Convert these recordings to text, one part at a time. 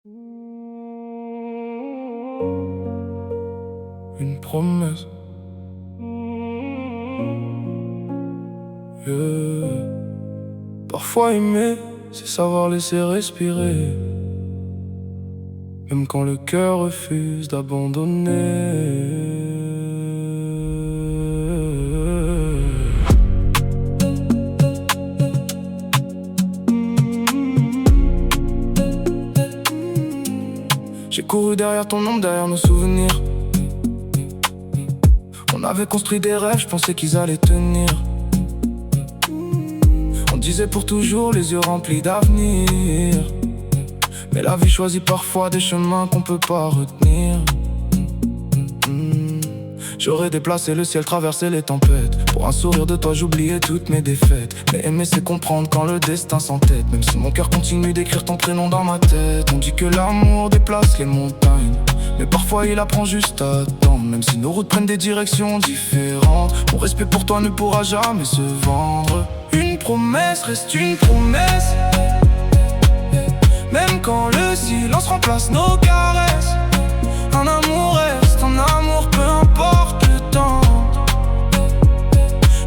Une promesse. Yeah. Parfois aimer, c'est savoir laisser respirer, même quand le cœur refuse d'abandonner. J'ai couru derrière ton ombre, derrière nos souvenirs. On avait construit des rêves, je pensais qu'ils allaient tenir. On disait pour toujours, les yeux remplis d'avenir. Mais la vie choisit parfois des chemins qu'on peut pas retenir. J'aurais déplacé le ciel, traversé les tempêtes. Pour un sourire de toi, j'oubliais toutes mes défaites. Mais aimer, c'est comprendre quand le destin s'entête. Même si mon cœur continue d'écrire ton prénom dans ma tête. On dit que l'amour déplace les montagnes, mais parfois il apprend juste à attendre. Même si nos routes prennent des directions différentes, mon respect pour toi ne pourra jamais se vendre. Une promesse reste une promesse, même quand le silence remplace nos caresses. Un amour reste un amour, peu importe le temps.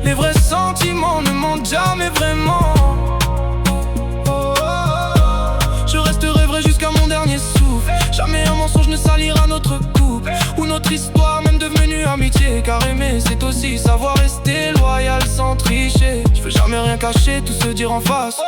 Les vrais sentiments ne mentent jamais vraiment. Je resterai vrai jusqu'à mon dernier souffle. Jamais un mensonge ne salira notre couple ou notre histoire, même devenue amitié. Car aimer, c'est aussi savoir rester loyal sans tricher. Je veux jamais rien cacher, tout se dire en face,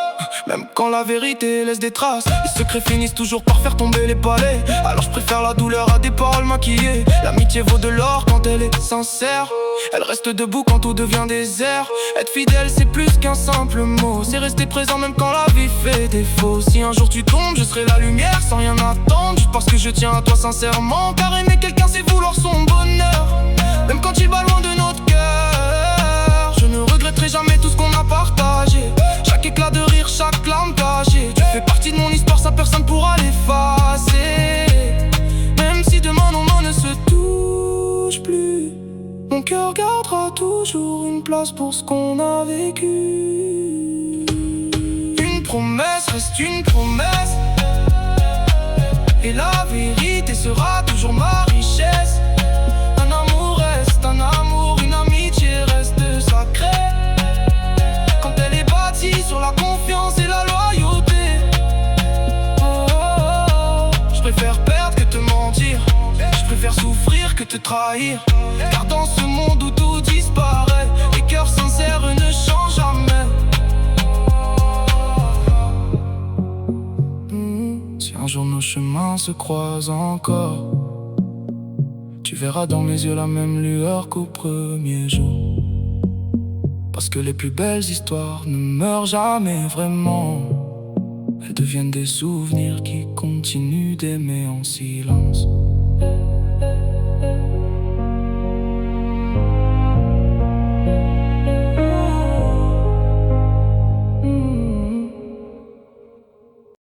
même quand la vérité laisse des traces. Les secrets finissent toujours par faire tomber les palais. Alors je préfère la douleur à des paroles maquillées. L'amitié vaut de l'or quand elle est sincère. Elle reste debout quand tout devient désert. Être fidèle, c'est plus qu'un simple mot. C'est rester présent même quand la vie fait défaut. Si un jour tu tombes, je serai la lumière sans rien attendre, juste parce que je tiens à toi sincèrement. Car aimer quelqu'un, c'est vouloir son bonheur, même quand il va loin de notre cœur. Je ne regretterai jamais tout ce qu'on a partagé. Chaque éclat de rire, chaque larme cachée. Tu fais partie de mon histoire, ça personne pourra l'effacer. Même si demain nos mains ne se touchent plus, mon cœur gardera toujours une place pour ce qu'on a vécu. Une promesse reste une promesse, et la vérité sera toujours ma richesse. Un amour reste un amour, une amitié reste sacrée quand elle est bâtie sur la confiance et la loyauté. Je préfère perdre que te mentir, je préfère souffrir que te trahir. Car dans ce monde où tout disparaît, les cœurs sincères ne changent jamais. Si un jour nos chemins se croisent encore, tu verras dans mes yeux la même lueur qu'au premier jour. Parce que les plus belles histoires ne meurent jamais vraiment. Elles deviennent des souvenirs qui continuent d'aimer en silence.